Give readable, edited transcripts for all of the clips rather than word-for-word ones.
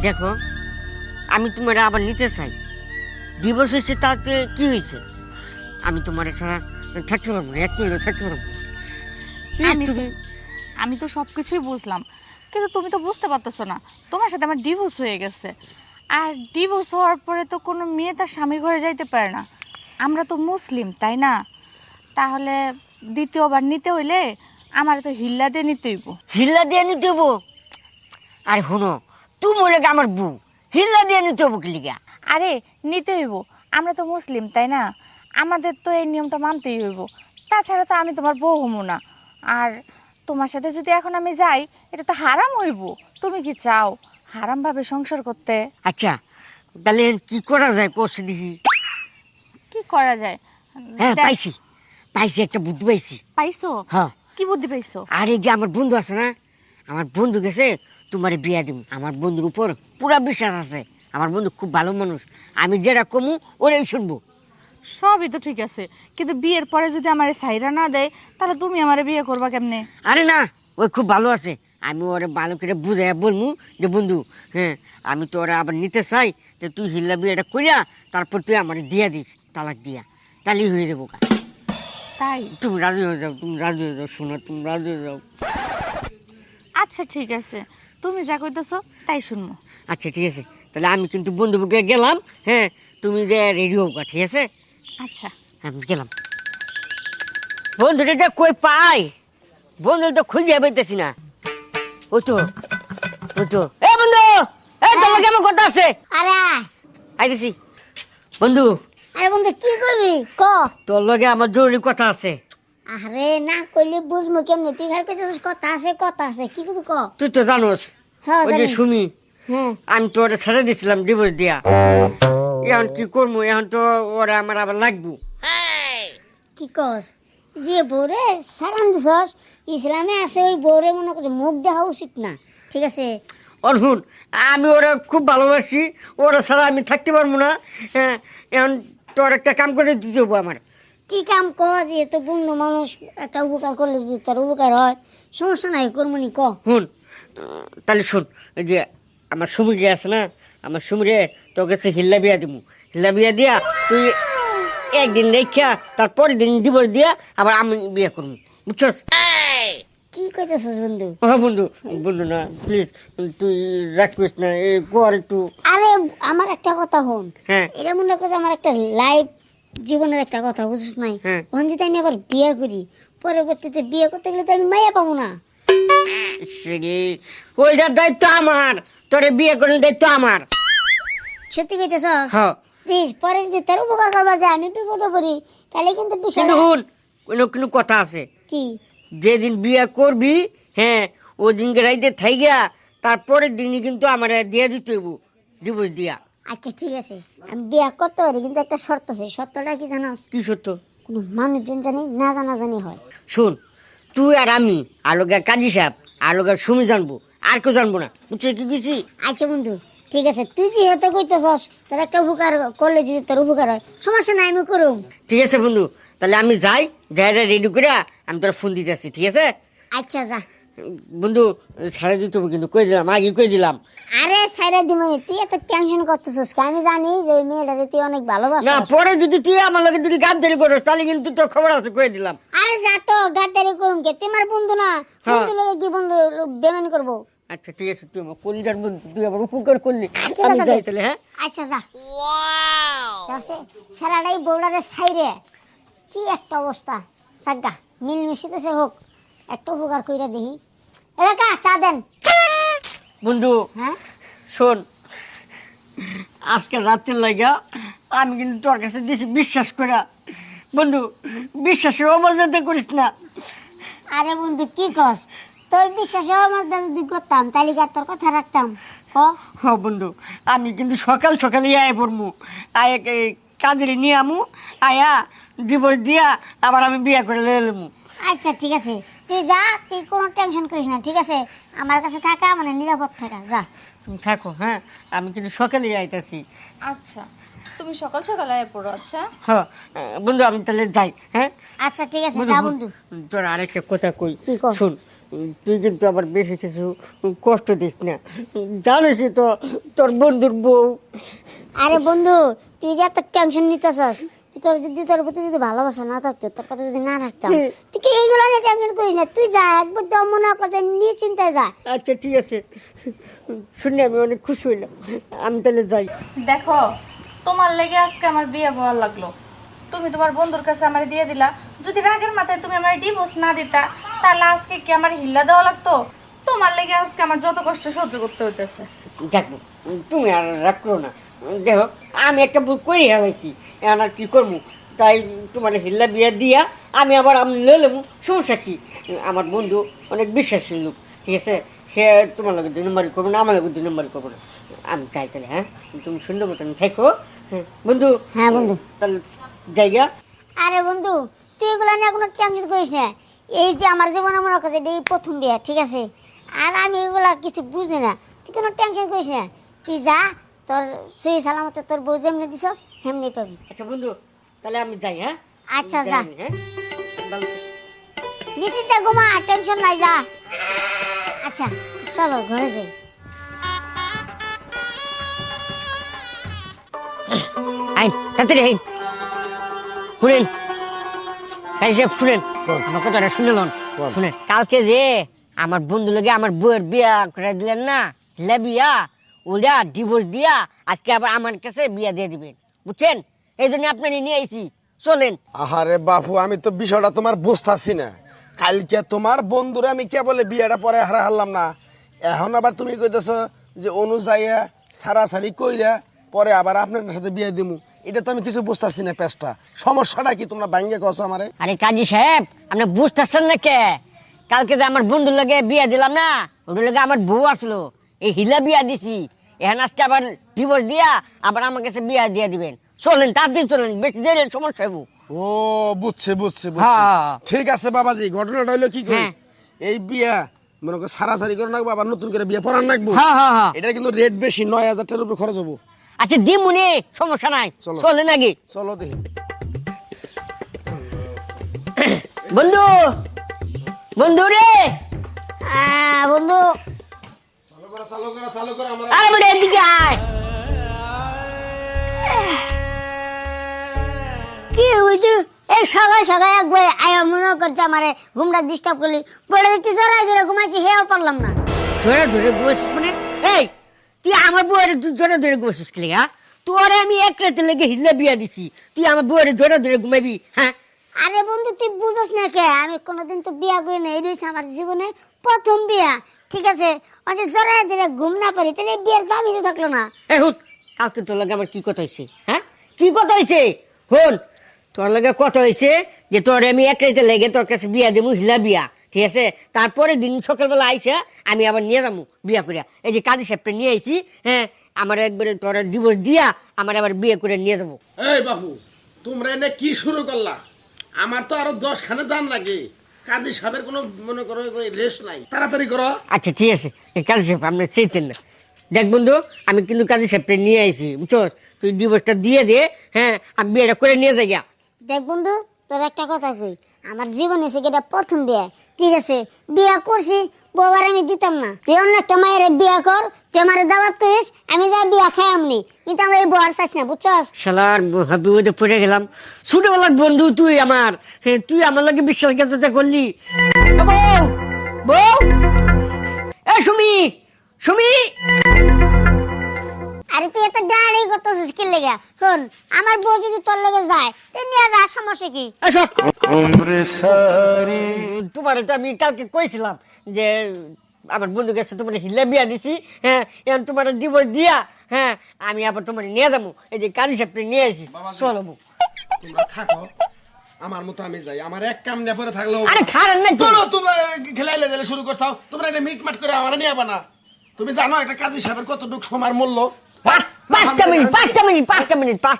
দেখো আমি তোমার আবার নিতে চাই, ডিভোর্স হয়েছে তাতে কি হয়েছে, আমি তোমার ছাড়া থাকতে পারবো না, এক মিনিটও থাকতে পারবো না। Please, আমি তো- তুমি আমি তো সব কিছুই বুঝলাম, কিন্তু তুমি তো বুঝতে পারতেছো না তোমার সাথে আমার ডিভোর্স হয়ে গেছে। আর ডিভোর্স হওয়ার পরে তো কোনো মেয়ে তার স্বামীর ঘরে যাইতে পারে না। আমরা তো মুসলিম, তাই না? তাহলে দ্বিতীয়বার নিতে হইলে আমার তো হিল্লা দিয়ে নিতে হইব। হিল্লা দিয়ে নিতে হবো? আর শোনো, তুমি মনে আমার বউ, হিল্লা দিয়ে নিতে হবো কি লিগা? আরে নিতে হইব, আমরা তো মুসলিম, তাই না? আমাদের তো এই নিয়মটা মানতেই হইব। তাছাড়া তো আমি তোমার বউ হমু না। আর তোমার সাথে যদি এখন আমি যাই, এটা তো হারাম হইব। তুমি কি চাও হারামভাবে সংসার করতে? আচ্ছা তাহলে কি করা যায় কোর্স দেখি। কি করা যায়? হ্যাঁ দেখ- পাইছি, পাইছি একটা বুদ্ধি পাইছি। পাইছো? হ্যাঁ, কি বুদ্ধি পাইছো? আর এই যে আমার বন্ধু আছে না, আমার বন্ধু গেছে তোমার বিয়া দিব। আমার বন্ধুর উপর পুরা বিশ্বাস আছে, আমার বন্ধু খুব ভালো মানুষ, আমি যেটা কমু ওরাই শুনবো। সবই তো ঠিক আছে, কিন্তু বিয়ের পরে যদি আমার সাইরা না দেয়, তাহলে তুমি আমারে বিয়ে করবা কেমনে? আরে না, ওই খুব ভালো আছে, আমি ওরা ভালো করে বুঝাই বলবো যে বন্ধু হ্যাঁ আমি তো ওরা আবার নিতে চাই, তো তুই হিল্লা বিয়েটা করিয়া তারপর তুই আমার দিয়া দিস, তালাক দিয়া, তাহলেই হয়ে যাবো। তাই? তুমি রাজি হয়ে যাও, তুমি রাজি হয়ে যাও, শোনো তুমি রাজি হয়ে যাও। আচ্ছা ঠিক আছে, তুমি যা কইতেছো তাই শুনবো। আচ্ছা ঠিক আছে, তাহলে আমি কিন্তু বন্ধুকে গেলাম। হ্যাঁ তুমি যে রেডি হোক, ঠিক আছে? আচ্ছা। আমি গেলাম। বন্ধুটা যে কই পাই, বন্ধু তো খুঁজে পাইতেছি না। ওই তো, ওই তো, এ বন্ধু, এ তোমার কেমন কথা আছে? আরে আইতেছি বন্ধু, আরে বন্ধু কি করবি ক? তোর লগে আমার জরুরি কথা আছে। আরে না কইলে বুঝমু কেমনে? তুই খালি কইতেছিস কথা আছে কি করবি ক? তুই তো জানোস হ্যাঁ ওই যে জানি। সুমি, হ্যাঁ আমি তো ওরা ছেড়ে দিছিলাম ডিভোর্স দিয়া। এখন কি করবো, এখন তো ওরা আমার আবার লাগবো। কি কস? যে বউরে সারান দিছস, ইসলামে আছে ওই বউরে মনে করছে মুখ দেখা উচিত না, ঠিক আছে? অর্হুন, আমি ওরা খুব ভালোবাসি, ওরা ছাড়া আমি থাকতে পারবো না। হ্যাঁ এখন তোর একটা কাম করে দিতে হবো আমার। কি কাম ক? যে তো বন্ধু মানুষ একটা উপকার করলে যদি তোর উপকার হয়, সমস্যা নাই, করমনি ক। শুন, তাহলে শোন, ওই যে আমার সুমিরে আছে না, আমার সুমিরে তোর কাছে হিল্লা বিয়া দিব। হিল্লা বিয়া দিয়া তুই একদিন দেখা তারপরের দিন ডিভোর্স দিয়া আবার আমি বিয়ে করবো, বুঝছস? কি কইতেছস বন্ধু? হ্যাঁ বন্ধু, বন্ধু না প্লিজ, তুই রাখিস না, কর একটু। আরে আমার একটা কথা হন, হ্যাঁ এটা মনে করছে আমার একটা লাইফ জীবনের একটা কথা, বুঝছিস নাই? হ্যাঁ। তখন যদি আমি আবার বিয়ে করি, পরবর্তীতে বিয়ে করতে গেলে তো আমি মাইয়া পাবো না। রে, ওইটার দায়িত্ব আমার, তোরে বিয়ে করার দায়িত্ব আমার। সত্যি কইতেছস? হ্যাঁ প্লিজ পরে যদি তোর উপকার করবা যায় আমি বিপদে পড়ি, তাহলে কিন্তু কিন্তু বিষয়টা শুন, কোনো কোনো কথা আছে, কি? যেদিন বিয়ে করবি হ্যাঁ ওই দিনকে রাইতে থাইগা তারপরের দিনই কিন্তু আমার দিয়ে দিতে হইব ডিভোর্স দিয়া। আচ্ছা ঠিক আছে, আমি বিয়ে করতে পারি, কিন্তু একটা শর্ত আছে। শর্তটা কি জানাস? কি সত্য? কোনো মানুষজন জানি না জানা জানি হয়। শোন, তুই আর আমি আলোকার কাজী সাহেব আলোকার সুমি জানবো, আর কেউ জানবো না, বুঝছো কি কিছু? আচ্ছা বন্ধু ঠিক আছে, তুই যেহেতু কইতেছস তোর একটা উপকার করলে যদি তোর উপকার হয়, সমস্যা নাই, আমি করুম। ঠিক আছে বন্ধু, তাহলে আমি যাই, যাই রেডি করে আমি তোর ফোন দিতে আসছি, ঠিক আছে? আচ্ছা যা। বন্ধু ছাড়া দিতে হবে কিন্তু, কই দিলাম, আগে কই দিলাম। আরে সাইরা দিমনি, তুই এত টেনশন করতেছিস, আমি জানি যে ওই মেয়েটাকে তুই অনেক না ভালোবাসিস। পরে যদি তুই আমার লগে যদি গাদ্দারি করিস তাহলে কিন্তু তোর খবর আছে, কই দিলাম। আরে যা তো, গাদ্দারি করুম কে? তোমার বন্ধু না, হ্যাঁ। বন্ধু লগে কি বন্ধু বেমানি করবো? আচ্ছা ঠিক আছে, তুই আমার কলিজার বন্ধু, তুই আমার উপকার করলি, আচ্ছা, আমি দাদা। যাই তাহলে। হ্যাঁ আচ্ছা যা। সারাটাই বউডারে সাইরে কি একটা অবস্থা, সাগা মিলমিশিতেছে হোক, একটা উপকার কইরা দেখি। এলাকা চা দেন। বন্ধু হ্যাঁ শোন, আজকে রাতের লাগা আমি কিন্তু তোর কাছে দিয়েছি বিশ্বাস করা, বন্ধু বিশ্বাসের অমর্যাদা করিস না। আরে বন্ধু কি কস? তোর বিশ্বাস আমার যদি করতাম তাহলে কি আর তোর কথা রাখতাম? ক। হ বন্ধু, আমি কিন্তু সকাল সকালে আয় পড়মু, আয় কাজে নিয়ে আমু, আয়া ডিভোর্স দিয়া আবার আমি বিয়ে করে লেমু। আচ্ছা ঠিক আছে, তুই যা, তুই কোনো টেনশন করিস না, ঠিক আছে? আমার কাছে থাকা মানে নিরাপদ থাকা, যা। তুমি থাকো, হ্যাঁ আমি কিন্তু সকালে আইতাছি। আচ্ছা, তুমি সকাল সকাল আয়া পড়ো। আচ্ছা হ্যাঁ বন্ধু আমি তাহলে যাই। হ্যাঁ আচ্ছা ঠিক আছে, বন্ধু, যা বন্ধু। তোর আরেকটা কথা কই, কি কও? শোন, তুই কিন্তু আবার বেশি কিছু কষ্ট দিস না, জানিসই তো তোর বন্ধুর বউ। আরে বন্ধু, তুই যে এত টেনশন নিতেছস, তুই তোর প্রতি যদি ভালোবাসা না থাকতো, তোর কথা যদি না রাখতাম, তুই কি এইগুলো নিয়ে টেনশন করিস না। তুই যা, একবার তো মনে কথা নিয়ে চিন্তায় যা। আচ্ছা ঠিক আছে, শুনে আমি অনেক খুশি হইলাম, আমি তাহলে যাই। দেখো, তোমার লেগে আজকে আমার বিয়ে হওয়ার লাগলো। তুমি তোমার বন্ধুর কাছে আমার দিয়ে দিলা। যদি রাগের মাথায় তুমি আমার ডিভোর্স না দিতা, তাহলে আজকে কি আমার হিল্লা দেওয়া লাগতো? তোমার লেগে আজকে আমার যত কষ্ট সহ্য করতে হইতেছে। দেখো, তুমি আর রাগ করো না। দেখো, আমি একটা ভুল করে হেলাইছি, এখন আর কি করবো? তাই তোমার হিল্লা বিয়ে দিয়া আমি আবার আমি লেলাম, সমস্যা কি? আমার বন্ধু অনেক বিশ্বাসী লোক, ঠিক আছে? সে তোমার লগে 2 নম্বরই করবো না, আমার লগে 2 নম্বরই করবো না। আমি চাই তাহলে, হ্যাঁ, তুমি সুন্দর মতন থাকো। হ্যাঁ বন্ধু। হ্যাঁ বন্ধু। তাহলে জায়গা। আরে বন্ধু, তুই এগুলো নিয়ে কোনো টেনশন করিস না। এই যে আমার জীবনে মনে করছে এই প্রথম বিয়ে, ঠিক আছে? আর আমি এগুলা কিছু বুঝি না, তুই কোনো টেনশন করিস না। তুই যা, তোর সহি সালামতে তোর বউ যেমনি দিছস হেমনি পাবি। আচ্ছা বন্ধু, তাহলে আমি যাই। হ্যাঁ আচ্ছা যাই যা, আমি, হ্যাঁ ভালো থেকো। নিশ্চিন্তে ঘুমা, টেনশন নাই, যা। আচ্ছা চলো ঘরে যাই। আইন তাড়াতাড়ি আইন। শুনেন কাজী সাহেব, শুনেন আমার কথাটা শুনলেন? শুনেন, কালকে যে আমার বন্ধু লগে আমার বউয়ের বিয়া করে দিলেন না, হিলা বিয়া, ওরা ডিভোর্স দিয়া আজকে আবার আমার কাছে বিয়া দিয়ে দিবেন, বুঝছেন? এই জন্য আপনাকে নিয়ে আইছি, চলেন। আহারে বাপু, আমি তো বিষয়টা তোমার বুঝতেছি না। কালকে তোমার বন্ধুরা আমি কে বলে বিয়েটা পরে হারলাম না, এখন আবার তুমি কইতেছ যে অনুযায়ীয়া সারাসারি কইরা পরে আবার আপনার সাথে বিয়ে দিমু। এটা তো আমি কিছু বুঝতেছি না। পেশটা সমস্যাটা কি তোমরা ভাঙ্গে কছো আমারে? আরে কাজী সাহেব, আপনি বুঝতেছেন না কে? কালকে যে আমার বন্ধুর লগে বিয়া দিলাম না, ওর লগে আমার বউ আসলো, এই হিলা বিয়া দিছি, এখন আজকে আবার ডিভোর্স দিয়া আবার আমার কাছে বিয়া দিয়া দিবেন। চলেন তাড়াতাড়ি চলেন, বেশি দেরি হলে সমস্যা হইব। ও বুঝছে বুঝছে বুঝছে। হ্যাঁ। ঠিক আছে বাবাজি, ঘটনাটা হইলো কি কই, হ্যাঁ। এই বিয়া মনে করো সারাসারি করে রাখবো, আবার নতুন করে বিয়ে পড়ান রাখবো। হ্যাঁ হ্যাঁ হ্যাঁ। এটা কিন্তু রেট বেশি, 9,000 টাকার উপর খরচ হবো। আচ্ছা দিমুনি, সমস্যা নাই, চলো। চলেন আগে। চলো দেখি। বন্ধু, বন্ধু রে, বন্ধু, চালু করো চালু করো চালু করো আমার। আরে বেটা এদিকে আয়। কি হইছে? এই সকাল সকাল একবার আয়া মনে করছে আমারে ঘুমটা ডিস্টার্ব করলি, বলে দিচ্ছি জড়াই ধরে ঘুমাইছি, হেও পারলাম না। ধরে ধরে বসিস মানে? এই তুই আমার বউয়ের জোরে ধরে বসিস কি? হ্যাঁ, তোরে আমি এক রাতে লেগে হিলা বিয়া দিছি, তুই আমার বউয়ের জোরে ধরে ঘুমাবি? হ্যাঁ আরে বন্ধু, তুই বুঝস না কে? আমি কোনোদিন তো বিয়া করি না, এই হচ্ছে আমার জীবনে প্রথম বিয়া, ঠিক আছে? জড়াই ধরে ঘুম না পারি, তাহলে এই বিয়ের দামই তো থাকলো না। এখন কালকে তোর লগে আমার কি কথা হয়েছে? হ্যাঁ কি কথা হয়েছে? হন, তোর লগে কথা হয়েছে যে তোরে আমি এক রাতে লেগে তোর কাছে বিয়া দেবো, হিলা বিয়া, ঠিক আছে? তারপরে দিন সকালবেলা আইসা আমি আবার নিয়ে যাবো বিয়া করিয়া। এই যে কাজী সাহেবটা নিয়ে আইছি, হ্যাঁ, আমার একবারে তোর ডিভোর্স দিয়া আমার আবার বিয়ে করে নিয়ে যাবো। এই বাবু, তোমরা এনে কি শুরু করলা? আমার তো আরো 10 খানে জান লাগে। কাজী সাহেবের কোনো মনে করো রেস্ট নাই, তাড়াতাড়ি করো। আচ্ছা ঠিক আছে, কাজী সাহেব আপনি চেতেন না। দেখ বন্ধু, আমি কিন্তু কাজী সাহেবটা নিয়ে আইছি, বুঝছো? তুই ডিভোর্সটা দিয়ে দে, হ্যাঁ, আমি বিয়েটা করে নিয়ে যাই। দেখ বন্ধু, তোর একটা কথা কই, আমার জীবনে সে এটা প্রথম বিয়া, ঠিক আছে? বিয়া করছি, বউবার আমি দিতাম না। তুই অন্য একটা মায়ের বিয়া কর, তুই আমার দাওয়াত করিস, আমি যা বিয়া খাই আমনি, কিন্তু আমার এই বউয়ার চাইস না, বুঝছস? শালার বিপদে পড়ে গেলাম। ছোটবেলার বন্ধু তুই আমার, হ্যাঁ, তুই আমার লাগে বিশ্বাসঘাতকতা করলি। বউ, বউ, এ সুমি, সুমি। আরে তুই এত দাঁড়ি করতেছিস কি লেগে? শোন, আমার বউ যদি তোর লেগে যায়, তুই নিয়ে যা, সমস্যা কি? তোমার তো আমি কালকে কইছিলাম যে আমার বন্ধু কাছে তোমার হিলা বিয়া দিছি, হ্যাঁ, এখন তোমার ডিভোর্স দিয়া, হ্যাঁ, আমি আবার তোমার নিয়ে যাবো। এই যে কালী সাহেবটা নিয়ে আসি, চলো। তোমরা থাকো, আমার মতো আমি যাই। আমার এক কাম না পরে থাকলো। আরে খারাপ না তো। তোমরা খেলাইলে দিলে শুরু করছাও, তোমরা এটা মিটমাট করে আমার নিয়ে আবা না। তুমি জানো একটা কাজী সাহেবের কতটুক সময়ের মূল্য? 5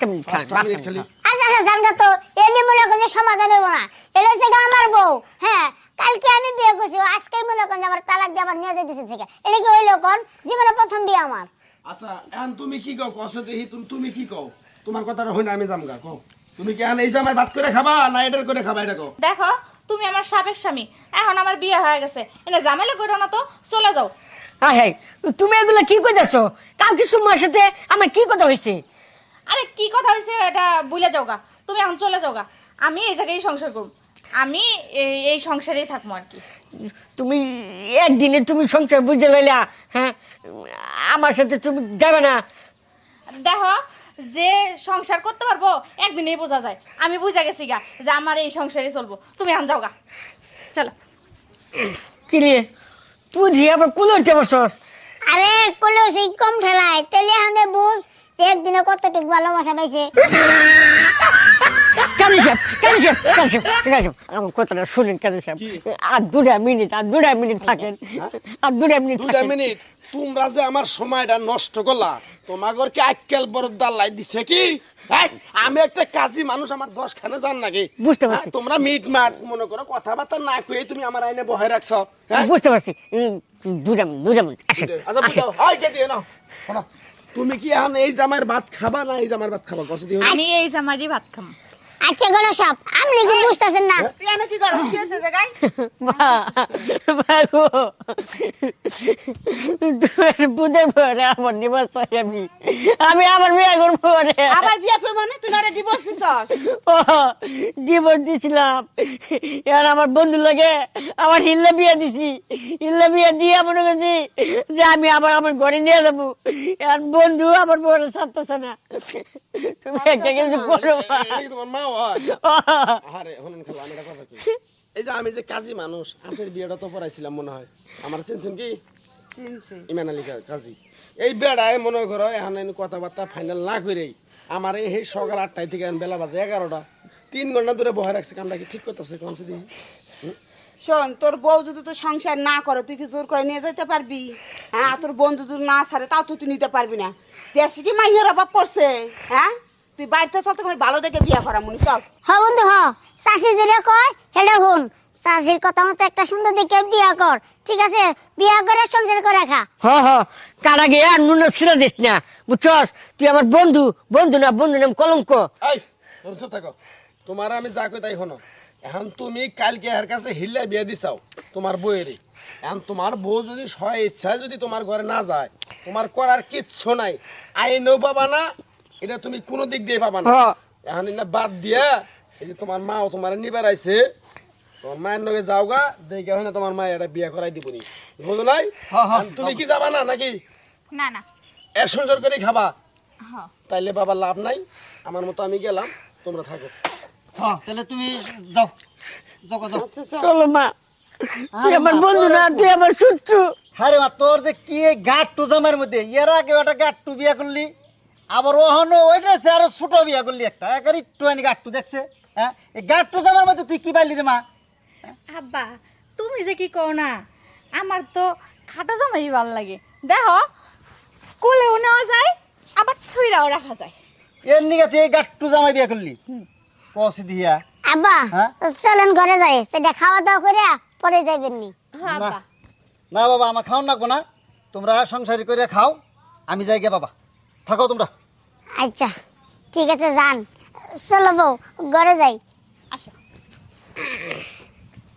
মিনিট খালি। আচ্ছা আচ্ছা, জানগা তো, এ নিয়ে মনে করছে সমাধান হইব না। এটা হচ্ছে গিয়ে আমার বউ, হ্যাঁ, কালকে আমি বিয়ে করছি, আজকে মনে করেন আমার তালাক দিয়ে আবার নিয়ে যাইতেছে থেকে। এটা কি হইলো কোন? জীবনে প্রথম বিয়ে আমার। আচ্ছা এখন তুমি কি কও? কষ্ট দেখি তুমি কি কও? তোমার কথাটা হই না, আমি জামগা কও। তুমি কি এখন এই জামাই ভাত করে খাবা না এটার করে খাবা এটা কও? দেখো তুমি আমার সাবেক স্বামী, এখন আমার বিয়ে হয়ে গেছে, এনে ঝামেলা করো না তো, চলে যাও। হ্যাঁ হ্যাঁ, তুমি এগুলো কি কইতাছো? কালকে সুমার সাথে আমার কি কথা হয়েছে? আরে কি কথা হয়েছে এটা ভুলে যাওগা, তুমি এখন চলে যাওগা। আমি এই জায়গায় সংসার করব, আমি এই সংসারেই থাকবো আর কি। তুমি একদিনে তুমি সংসার বুঝে লাইলা, হ্যাঁ? আমার সাথে তুমি যাবে না? দেখো যে সংসার করতে পারবো একদিনেই বোঝা যায়, আমি বুঝা গেছি গা যে আমার এই সংসারে চলবো। তুমি এখন যাওগা, চলো। কি রে, তুই দিয়ে আবার কোন উঠতে পারছস? আরে কলেও সেই কম ঠেলায় তেলে হানে বুঝ যে একদিনে কতটুকু ভালোবাসা পাইছে। কাজী সাহেব, কাজী সাহেব, কাজী সাহেব, কাজী সাহেব, আমার কথাটা শুনেন কাজী সাহেব। আর 2 মিনিট থাকেন, আর 2 মিনিট 2 থাকেন। মিনিট তোমরা যে আমার সময়টা নষ্ট করলা, তোমাগর কি আক্কেল বড় দাল্লাই দিছে কি? এই, আমি একটা কাজী মানুষ, আমার 10 খানে জান নাকি? বুঝতে পারছি। তোমরা মিট মাট মনে করো কথাবার্তা না কয়ে তুমি আমার আইনে বহাই রাখছো, হ্যাঁ? বুঝতে পারছি। 2 মিনিট আসেন, আচ্ছা আসেন। বুঝাও, হাই কে দিয়ে নাও। শোনো, তুমি কি এখন এই জামার ভাত খাবা না এই জামার ভাত খাবা? কষ্ট দিও। আমি এই জামারই ভাত খাম। আচ্ছা গণ সব আপনি কি বুঝতেছেন না? তুই এনে কি করছ? কি আছে জায়গায়? মা, মা গো, বুধের পরে আমার নিবাস চাই আমি আমার বিয়ে করবো রে। আবার বিয়া করব মানে তুই না ডিভোর্স দিছস? ও জীবন দিছিলাম, এবার আমার বন্ধু লাগে আমার হিল্লা বিয়া দিছি। হিল্লা বিয়া দিয়ে মনে করছি যে আমি আবার আমার ঘরে নিয়ে যাবো। এখন বন্ধু আমার বড় ছাড়তেছে না। তুমি একটা কিছু করো মা। এই তোমার মা হয়? আরে হনুন খালা, আমি একটা কথা কই। এই যে আমি যে কাজী মানুষ, আপনার বিয়েটা তো পড়াইছিলাম মনে হয়, আমার চিনছেন কি? চিনছি। ইমান আলী কাজী। এই বেড়ায় মনে করো এখন কথাবার্তা ফাইনাল না করেই আমার এই সকাল 8টায় থেকে বেলা বাজে 11টা, 3 ঘন্টা ধরে বহাই রাখছে। কামটা কি ঠিক করতেছে কোন দিন? শোন, তোর বউ যদি তোর সংসার না করে তুই কি জোর করে নিয়ে যেতে পারবি? হ্যাঁ, তোর বন্ধু যদি না ছাড়ে তাও তুই নিতে পারবি না। দেশে কি মাইয়ের অভাব পড়ছে? হ্যাঁ, তুই বাড়িতে চল, তোকে আমি ভালো দেখে বিয়া করা মনে চল। হ বন্ধু হ, চাষি যেটা কয় সেটা শুন। চাষির কথা মতো একটা সুন্দর দেখে বিয়া কর, ঠিক আছে? বিয়া করে সংসার করে খা। কারা গিয়ে আর নুন ছিঁড়ে দিস না, বুঝছস? তুই আমার বন্ধু, বন্ধু না, বন্ধু নাম কলঙ্ক। এই তুমি চুপ থাকো, তোমার আমি যা কই তাই শোনো। এখন তুমি কালকে এর কাছে হিল্লা বিয়ে দিছাও তোমার বউয়েরই। এখন তোমার বউ যদি সয় ইচ্ছায় যদি তোমার ঘরে না যায়, তোমার করার কিচ্ছু নাই। আইনও পাবা না, এটা তুমি কোনো দিক দিয়ে পাবা না। হ্যাঁ। এখন না বাদ দিয়া এই যে তোমার মাও তোমার নিবার আইছে, তোমার মায়ের লগে যাওগা, দেখে হয় না তোমার মা এটা বিয়ে করাই দিবনি, বুঝো নাই? এখন তুমি কি যাবা না নাকি? না না, এর সংসার করে খাবা? হ্যাঁ। তাইলে বাবা লাভ নাই, আমার মতো আমি গেলাম, তোমরা থাকো। হ্যাঁ তাহলে তুমি যাও, যাও যাও। চলো মা, তুই আমার বন্ধু না, তুই আমার শত্রু। আরে মা, তোর যে কি এই গাট্টু জামার মধ্যে, এর আগে ওটা গাট্টু বিয়া করলি, আবার ওখানে ওইটা আছে আরো ছোট বিয়া করলি একটা, একের একটু গাট্টু দেখছে। হ্যাঁ, এই গাট্টু জামার মধ্যে তুই কি পাইলি রে মা? আব্বা তুমি যে কি কও না, আমার তো খাটো জামাই ভালো লাগে। দেখো কোলেও নেওয়া যায়, আবার ছুঁড়াও রাখা যায়। এর নিগে তুই এই গাট্টু জামাই বিয়া করলি? কষি দিয়া। আব্বা হ্যাঁ? চলেন ঘরে যাই, সেটা খাওয়া দাওয়া করে পরে যাইবেন নি। হ্যাঁ না আব্বা। না বাবা, আমার খাওয়ান লাগবো না, তোমরা সংসারি করে খাও, আমি যাই গে বাবা, থাকো তোমরা। আচ্ছা ঠিক আছে, যান। চলো বউ, ঘরে যাই। আসো।